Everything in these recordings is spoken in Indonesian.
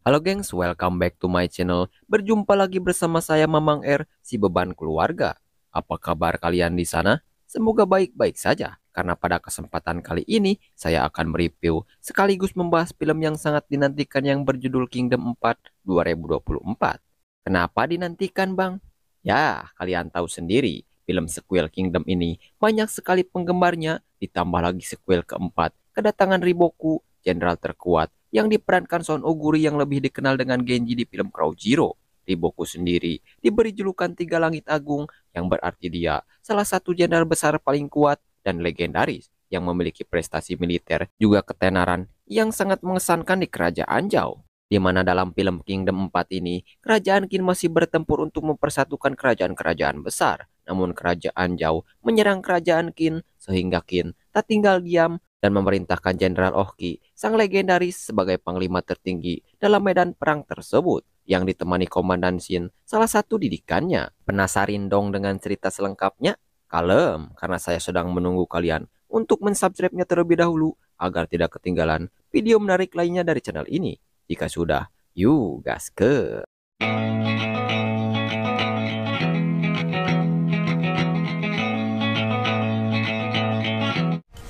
Halo gengs, welcome back to my channel. Berjumpa lagi bersama saya Mamang R, si beban keluarga. Apa kabar kalian di sana? Semoga baik-baik saja. Karena pada kesempatan kali ini, saya akan mereview sekaligus membahas film yang sangat dinantikan yang berjudul Kingdom 4 2024. Kenapa dinantikan, Bang? Ya, kalian tahu sendiri, film sequel Kingdom ini banyak sekali penggemarnya, ditambah lagi sequel keempat, kedatangan Riboku, jenderal terkuat yang diperankan Son Oguri yang lebih dikenal dengan Genji di film Crow Zero. Riboku sendiri diberi julukan Tiga Langit Agung yang berarti dia salah satu jenderal besar paling kuat dan legendaris yang memiliki prestasi militer juga ketenaran yang sangat mengesankan di kerajaan Zhao. Di mana dalam film Kingdom 4 ini, kerajaan Qin masih bertempur untuk mempersatukan kerajaan-kerajaan besar. Namun kerajaan Zhao menyerang kerajaan Qin sehingga Qin tak tinggal diam dan memerintahkan Jenderal Ohki, sang legendaris sebagai panglima tertinggi dalam medan perang tersebut, yang ditemani Komandan Shin, salah satu didikannya. Penasarin dong dengan cerita selengkapnya? Kalem, karena saya sedang menunggu kalian untuk mensubscribe-nya terlebih dahulu, agar tidak ketinggalan video menarik lainnya dari channel ini. Jika sudah, yuk gas ke.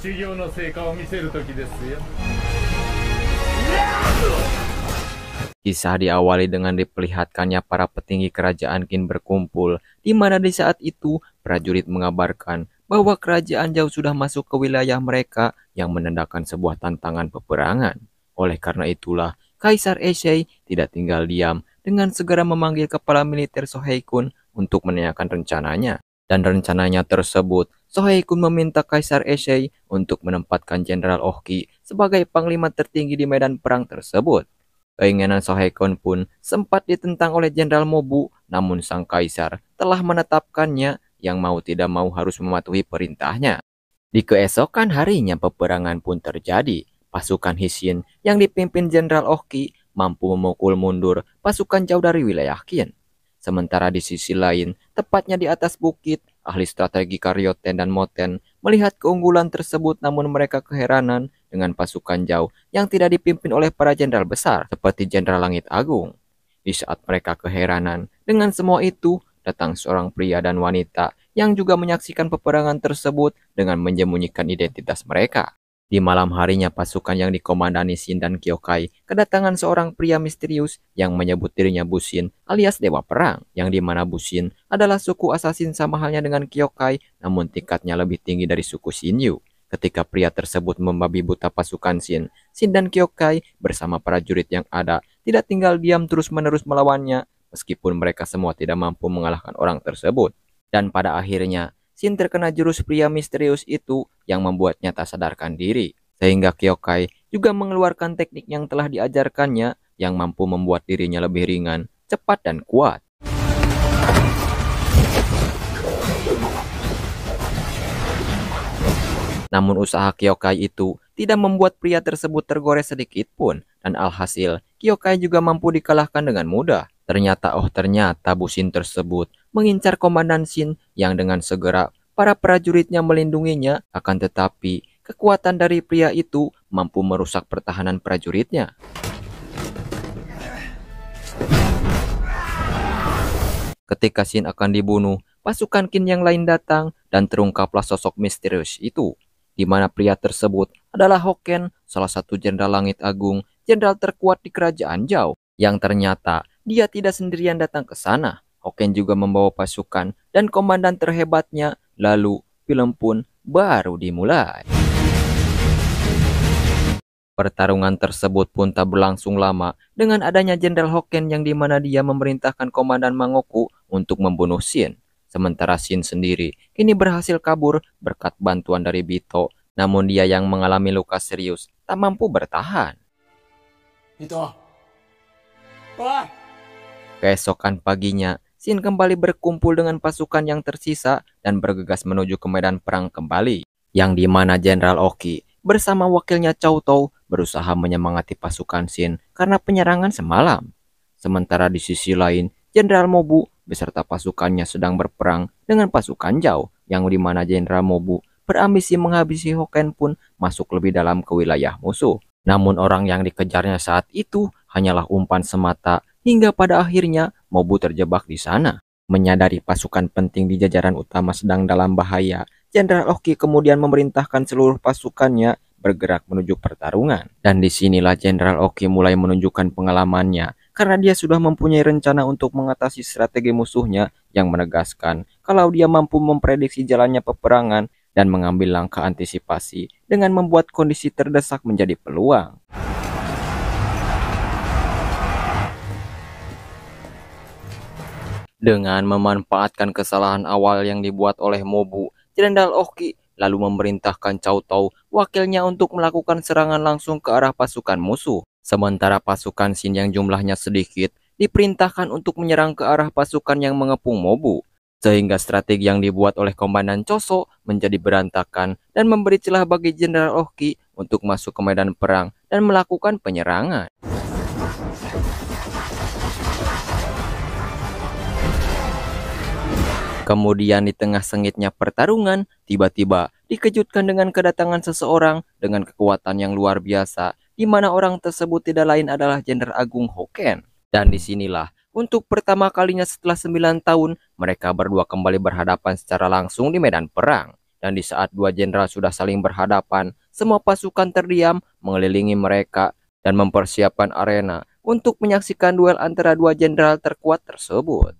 修行の成果を見せる時ですよ。 Kisah diawali dengan diperlihatkannya para petinggi kerajaan Qin berkumpul, di mana di saat itu prajurit mengabarkan bahwa kerajaan Zhao sudah masuk ke wilayah mereka yang menandakan sebuah tantangan peperangan. Oleh karena itulah, Kaisar Eisei tidak tinggal diam dengan segera memanggil kepala militer Soheikun untuk menanyakan rencananya. Dan rencananya tersebut, Soheikun meminta Kaisar Eisei untuk menempatkan Jenderal Ohki sebagai panglima tertinggi di medan perang tersebut. Keinginan Soheikun pun sempat ditentang oleh Jenderal Mobu, namun sang kaisar telah menetapkannya yang mau tidak mau harus mematuhi perintahnya. Di keesokan harinya peperangan pun terjadi. Pasukan Hishin yang dipimpin Jenderal Ohki mampu memukul mundur pasukan Zhao dari wilayah Qin. Sementara di sisi lain, tepatnya di atas bukit, ahli strategi Karyoten dan Moten melihat keunggulan tersebut, namun mereka keheranan dengan pasukan Zhao yang tidak dipimpin oleh para jenderal besar seperti Jenderal Langit Agung. Di saat mereka keheranan dengan semua itu, datang seorang pria dan wanita yang juga menyaksikan peperangan tersebut dengan menyembunyikan identitas mereka. Di malam harinya pasukan yang dikomandani Shin dan Kyokai kedatangan seorang pria misterius yang menyebut dirinya Bushin alias Dewa Perang, yang dimana Bushin adalah suku asasin sama halnya dengan Kyokai, namun tingkatnya lebih tinggi dari suku Shinyu. Ketika pria tersebut membabi buta pasukan Shin, Shin dan Kyokai bersama prajurit yang ada tidak tinggal diam terus-menerus melawannya, meskipun mereka semua tidak mampu mengalahkan orang tersebut. Dan pada akhirnya, Shin terkena jurus pria misterius itu yang membuatnya tak sadarkan diri. Sehingga Kyokai juga mengeluarkan teknik yang telah diajarkannya yang mampu membuat dirinya lebih ringan, cepat, dan kuat. Namun usaha Kyokai itu tidak membuat pria tersebut tergores sedikit pun, dan alhasil Kyokai juga mampu dikalahkan dengan mudah. Ternyata Bushin tersebut mengincar Komandan Shin yang dengan segera para prajuritnya melindunginya, akan tetapi kekuatan dari pria itu mampu merusak pertahanan prajuritnya. Ketika Shin akan dibunuh, pasukan Qin yang lain datang dan terungkaplah sosok misterius itu, di mana pria tersebut adalah Hoken, salah satu jenderal Langit Agung, jenderal terkuat di kerajaan Zhao, yang ternyata dia tidak sendirian datang ke sana. Hoken juga membawa pasukan dan komandan terhebatnya. Lalu film pun baru dimulai. Pertarungan tersebut pun tak berlangsung lama dengan adanya Jenderal Hoken yang dimana dia memerintahkan Komandan Mangoku untuk membunuh Shin. Sementara Shin sendiri kini berhasil kabur berkat bantuan dari Bito, namun dia yang mengalami luka serius tak mampu bertahan. Bito. Wah. Keesokan paginya, Shin kembali berkumpul dengan pasukan yang tersisa dan bergegas menuju ke medan perang kembali, yang dimana Jenderal Ohki bersama wakilnya Cao Tou berusaha menyemangati pasukan Shin karena penyerangan semalam. Sementara di sisi lain, Jenderal Mobu beserta pasukannya sedang berperang dengan pasukan Zhao, yang dimana Jenderal Mobu berambisi menghabisi Hoken pun masuk lebih dalam ke wilayah musuh. Namun orang yang dikejarnya saat itu hanyalah umpan semata hingga pada akhirnya Mobu terjebak di sana. Menyadari pasukan penting di jajaran utama sedang dalam bahaya, Jenderal Oki kemudian memerintahkan seluruh pasukannya bergerak menuju pertarungan. Dan disinilah Jenderal Oki mulai menunjukkan pengalamannya, karena dia sudah mempunyai rencana untuk mengatasi strategi musuhnya yang menegaskan kalau dia mampu memprediksi jalannya peperangan dan mengambil langkah antisipasi dengan membuat kondisi terdesak menjadi peluang. Dengan memanfaatkan kesalahan awal yang dibuat oleh Mobu, Jenderal Oki lalu memerintahkan Cao Tao, wakilnya, untuk melakukan serangan langsung ke arah pasukan musuh. Sementara pasukan Shin yang jumlahnya sedikit diperintahkan untuk menyerang ke arah pasukan yang mengepung Mobu. Sehingga strategi yang dibuat oleh Komandan Choso menjadi berantakan dan memberi celah bagi Jenderal Oki untuk masuk ke medan perang dan melakukan penyerangan. Kemudian di tengah sengitnya pertarungan, tiba-tiba dikejutkan dengan kedatangan seseorang dengan kekuatan yang luar biasa, di mana orang tersebut tidak lain adalah Jenderal Agung Hoken. Dan disinilah, untuk pertama kalinya setelah 9 tahun, mereka berdua kembali berhadapan secara langsung di medan perang. Dan di saat dua jenderal sudah saling berhadapan, semua pasukan terdiam mengelilingi mereka dan mempersiapkan arena untuk menyaksikan duel antara dua jenderal terkuat tersebut.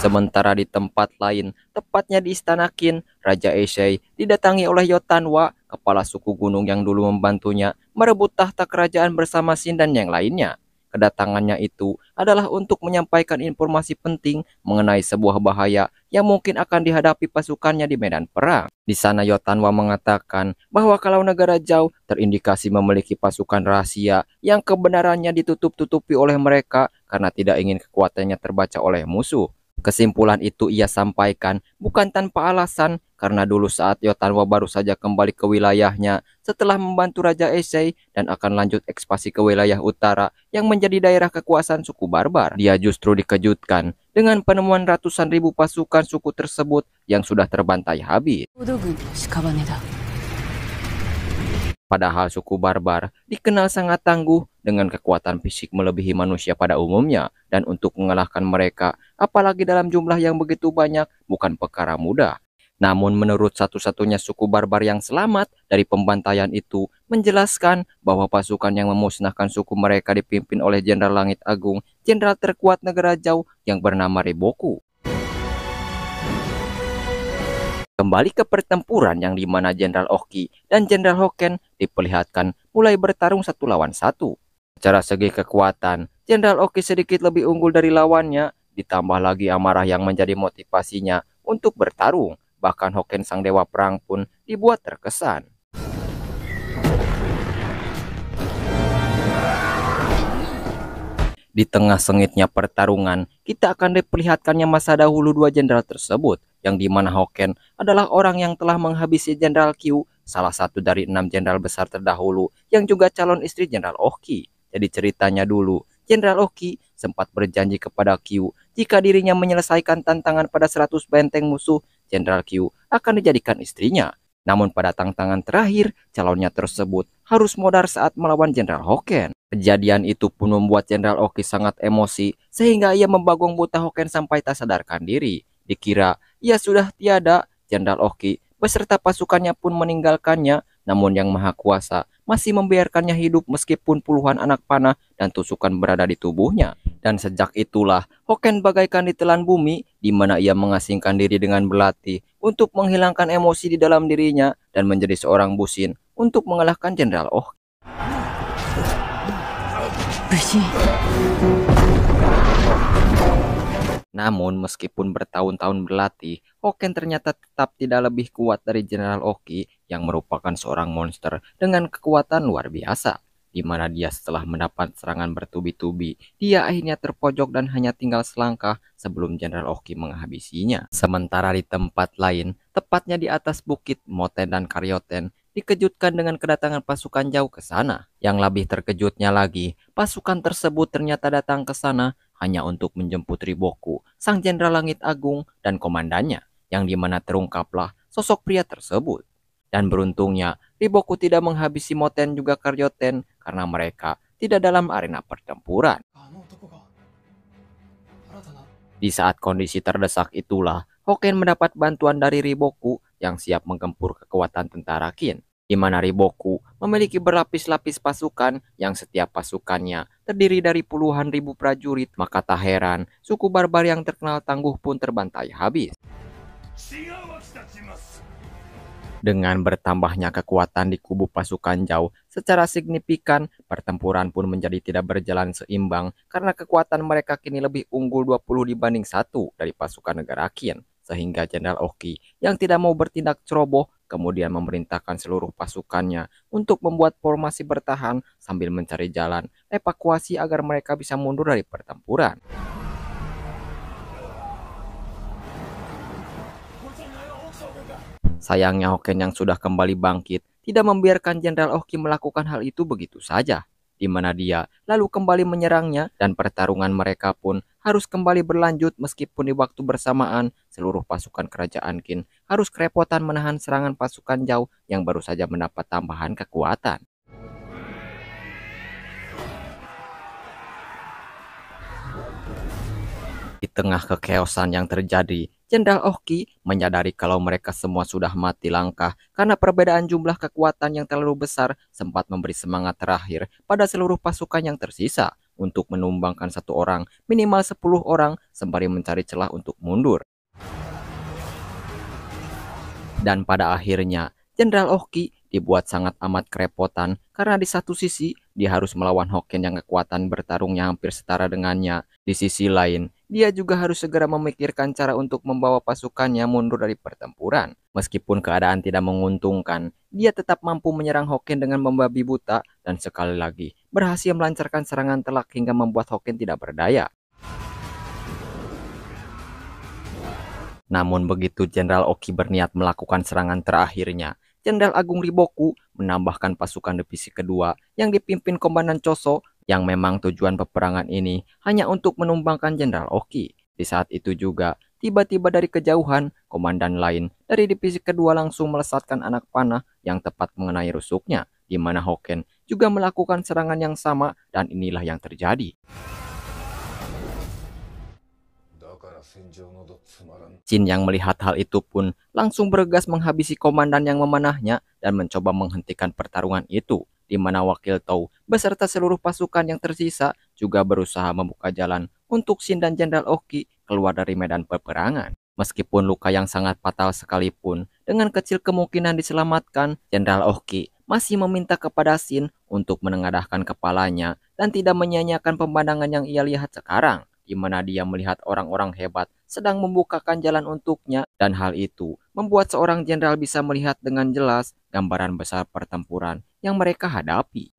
Sementara di tempat lain, tepatnya di Istana Qin, Raja Eisei didatangi oleh Yotanwa, kepala suku gunung yang dulu membantunya merebut tahta kerajaan bersama Shin dan yang lainnya. Kedatangannya itu adalah untuk menyampaikan informasi penting mengenai sebuah bahaya yang mungkin akan dihadapi pasukannya di medan perang. Di sana Yotanwa mengatakan bahwa kalau negara Zhao terindikasi memiliki pasukan rahasia yang kebenarannya ditutup-tutupi oleh mereka karena tidak ingin kekuatannya terbaca oleh musuh. Kesimpulan itu ia sampaikan bukan tanpa alasan, karena dulu saat Yotanwa baru saja kembali ke wilayahnya setelah membantu Raja Eisei dan akan lanjut ekspansi ke wilayah utara yang menjadi daerah kekuasaan suku barbar. Dia justru dikejutkan dengan penemuan ratusan ribu pasukan suku tersebut yang sudah terbantai habis. Padahal suku barbar dikenal sangat tangguh dengan kekuatan fisik melebihi manusia pada umumnya, dan untuk mengalahkan mereka, apalagi dalam jumlah yang begitu banyak, bukan perkara mudah. Namun menurut satu-satunya suku barbar yang selamat dari pembantaian itu menjelaskan bahwa pasukan yang memusnahkan suku mereka dipimpin oleh Jenderal Langit Agung, jenderal terkuat negara Zhao yang bernama Riboku. Kembali ke pertempuran yang dimana Jenderal Oki dan Jenderal Hoken diperlihatkan mulai bertarung satu lawan satu. Secara segi kekuatan, Jenderal Oki sedikit lebih unggul dari lawannya, ditambah lagi amarah yang menjadi motivasinya untuk bertarung. Bahkan Hoken sang dewa perang pun dibuat terkesan. Di tengah sengitnya pertarungan, kita akan diperlihatkannya masa dahulu dua jenderal tersebut, yang dimana Hoken adalah orang yang telah menghabisi Jenderal Qiu, salah satu dari 6 jenderal besar terdahulu, yang juga calon istri Jenderal Oki. Jadi ceritanya dulu, Jenderal Oki sempat berjanji kepada Qiu, jika dirinya menyelesaikan tantangan pada 100 benteng musuh, Jenderal Qiu akan dijadikan istrinya. Namun pada tantangan terakhir, calonnya tersebut harus modar saat melawan Jenderal Hoken. Kejadian itu pun membuat Jenderal Oki sangat emosi, sehingga ia membagong buta Hoken sampai tak sadarkan diri. Dikira ia sudah tiada, Jenderal Oki beserta pasukannya pun meninggalkannya, namun Yang Maha Kuasa masih membiarkannya hidup meskipun puluhan anak panah dan tusukan berada di tubuhnya. Dan sejak itulah Hoken bagaikan ditelan bumi, di mana ia mengasingkan diri dengan berlatih untuk menghilangkan emosi di dalam dirinya dan menjadi seorang busin untuk mengalahkan Jenderal Oki. Namun meskipun bertahun-tahun berlatih, Hoken ternyata tetap tidak lebih kuat dari Jenderal Oki yang merupakan seorang monster dengan kekuatan luar biasa, di mana dia setelah mendapat serangan bertubi-tubi, dia akhirnya terpojok dan hanya tinggal selangkah sebelum Jenderal Oki menghabisinya. Sementara di tempat lain, tepatnya di atas bukit Moten dan Karyoten, dikejutkan dengan kedatangan pasukan Zhao ke sana. Yang lebih terkejutnya lagi, pasukan tersebut ternyata datang ke sana hanya untuk menjemput Riboku, sang Jenderal Langit Agung dan komandannya, yang dimana terungkaplah sosok pria tersebut. Dan beruntungnya, Riboku tidak menghabisi Moten juga Karyoten karena mereka tidak dalam arena pertempuran. あの男が新たな Di saat kondisi terdesak itulah, Hoken mendapat bantuan dari Riboku yang siap menggempur kekuatan tentara Qin. Di mana Riboku memiliki berlapis-lapis pasukan yang setiap pasukannya terdiri dari puluhan ribu prajurit, maka tak heran suku barbar yang terkenal tangguh pun terbantai habis. 違うわきたちます Dengan bertambahnya kekuatan di kubu pasukan Zhao secara signifikan, pertempuran pun menjadi tidak berjalan seimbang karena kekuatan mereka kini lebih unggul 20 dibanding 1 dari pasukan negara Qin. Sehingga Jenderal Oki yang tidak mau bertindak ceroboh kemudian memerintahkan seluruh pasukannya untuk membuat formasi bertahan sambil mencari jalan evakuasi agar mereka bisa mundur dari pertempuran. Sayangnya Hoken yang sudah kembali bangkit tidak membiarkan Jenderal Oki melakukan hal itu begitu saja, di mana dia lalu kembali menyerangnya dan pertarungan mereka pun harus kembali berlanjut meskipun di waktu bersamaan seluruh pasukan kerajaan Qin harus kerepotan menahan serangan pasukan Zhao yang baru saja mendapat tambahan kekuatan. Di tengah kekeosan yang terjadi, Jenderal Oki menyadari kalau mereka semua sudah mati langkah karena perbedaan jumlah kekuatan yang terlalu besar sempat memberi semangat terakhir pada seluruh pasukan yang tersisa untuk menumbangkan satu orang, minimal 10 orang, sembari mencari celah untuk mundur. Dan pada akhirnya, Jenderal Oki dibuat sangat amat kerepotan karena di satu sisi dia harus melawan Hoken yang kekuatan bertarungnya hampir setara dengannya. Di sisi lain, dia juga harus segera memikirkan cara untuk membawa pasukannya mundur dari pertempuran. Meskipun keadaan tidak menguntungkan, dia tetap mampu menyerang Hoken dengan membabi buta dan sekali lagi berhasil melancarkan serangan telak hingga membuat Hoken tidak berdaya. Namun begitu Jenderal Oki berniat melakukan serangan terakhirnya, Jenderal Agung Riboku menambahkan pasukan divisi kedua yang dipimpin Komandan Choso yang memang tujuan peperangan ini hanya untuk menumbangkan Jenderal Oki. Di saat itu juga, tiba-tiba dari kejauhan, komandan lain dari divisi kedua langsung melesatkan anak panah yang tepat mengenai rusuknya, di mana Hoken juga melakukan serangan yang sama dan inilah yang terjadi. Jin yang melihat hal itu pun langsung bergegas menghabisi komandan yang memanahnya dan mencoba menghentikan pertarungan itu, di mana Wakil Tou beserta seluruh pasukan yang tersisa juga berusaha membuka jalan untuk Jin dan Jenderal Oki keluar dari medan peperangan. Meskipun luka yang sangat fatal sekalipun, dengan kecil kemungkinan diselamatkan, Jenderal Oki masih meminta kepada Jin untuk menengadahkan kepalanya dan tidak menyia-nyiakan pemandangan yang ia lihat sekarang, di mana dia melihat orang-orang hebat sedang membukakan jalan untuknya, dan hal itu membuat seorang jenderal bisa melihat dengan jelas gambaran besar pertempuran yang mereka hadapi.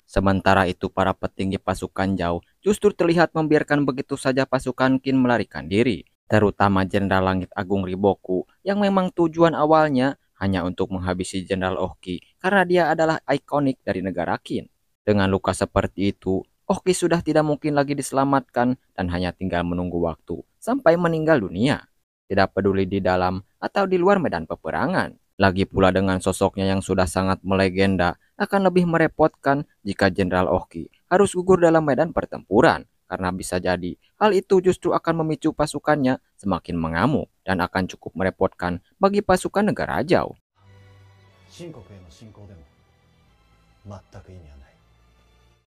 Sementara itu para petinggi pasukan Zhao justru terlihat membiarkan begitu saja pasukan Qin melarikan diri, terutama Jenderal Langit Agung Riboku yang memang tujuan awalnya hanya untuk menghabisi Jenderal Oki karena dia adalah ikonik dari negara Qin. Dengan luka seperti itu, Oki sudah tidak mungkin lagi diselamatkan dan hanya tinggal menunggu waktu sampai meninggal dunia. Tidak peduli di dalam atau di luar medan peperangan. Lagi pula dengan sosoknya yang sudah sangat melegenda, akan lebih merepotkan jika Jenderal Oki harus gugur dalam medan pertempuran. Karena bisa jadi hal itu justru akan memicu pasukannya semakin mengamuk dan akan cukup merepotkan bagi pasukan negara Zhao.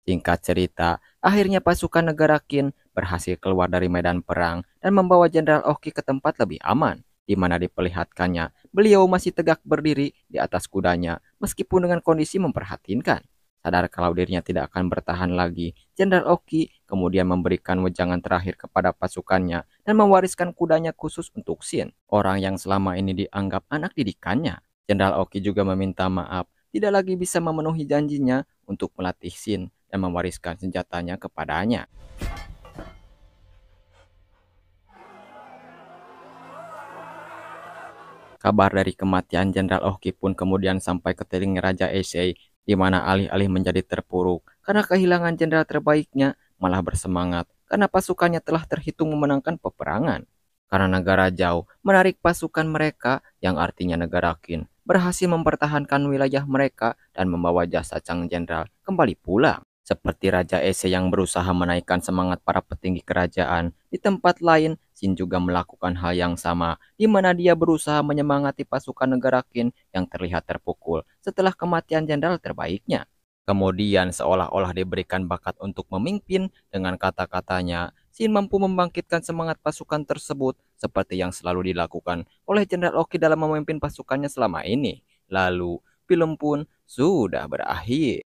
Singkat cerita, akhirnya pasukan negara Qin berhasil keluar dari medan perang dan membawa Jenderal Oki ke tempat lebih aman, di mana diperlihatkannya beliau masih tegak berdiri di atas kudanya meskipun dengan kondisi memprihatinkan. Sadar kalau dirinya tidak akan bertahan lagi, Jenderal Oki kemudian memberikan wejangan terakhir kepada pasukannya dan mewariskan kudanya khusus untuk Jin, orang yang selama ini dianggap anak didikannya. Jenderal Oki juga meminta maaf tidak lagi bisa memenuhi janjinya untuk melatih Jin dan mewariskan senjatanya kepadanya. Kabar dari kematian Jenderal Oki pun kemudian sampai ke telinga Raja Heisei, di mana alih-alih menjadi terpuruk karena kehilangan jenderal terbaiknya, malah bersemangat karena pasukannya telah terhitung memenangkan peperangan. karena negara Zhao menarik pasukan mereka yang artinya negara Qin berhasil mempertahankan wilayah mereka dan membawa jasa Sang Jenderal kembali pulang. Seperti Raja Ese yang berusaha menaikkan semangat para petinggi kerajaan, di tempat lain Xin juga melakukan hal yang sama, di mana dia berusaha menyemangati pasukan negara Qin yang terlihat terpukul setelah kematian jenderal terbaiknya. Kemudian seolah-olah diberikan bakat untuk memimpin, dengan kata-katanya, Xin mampu membangkitkan semangat pasukan tersebut seperti yang selalu dilakukan oleh Jenderal Oki dalam memimpin pasukannya selama ini. Lalu, film pun sudah berakhir.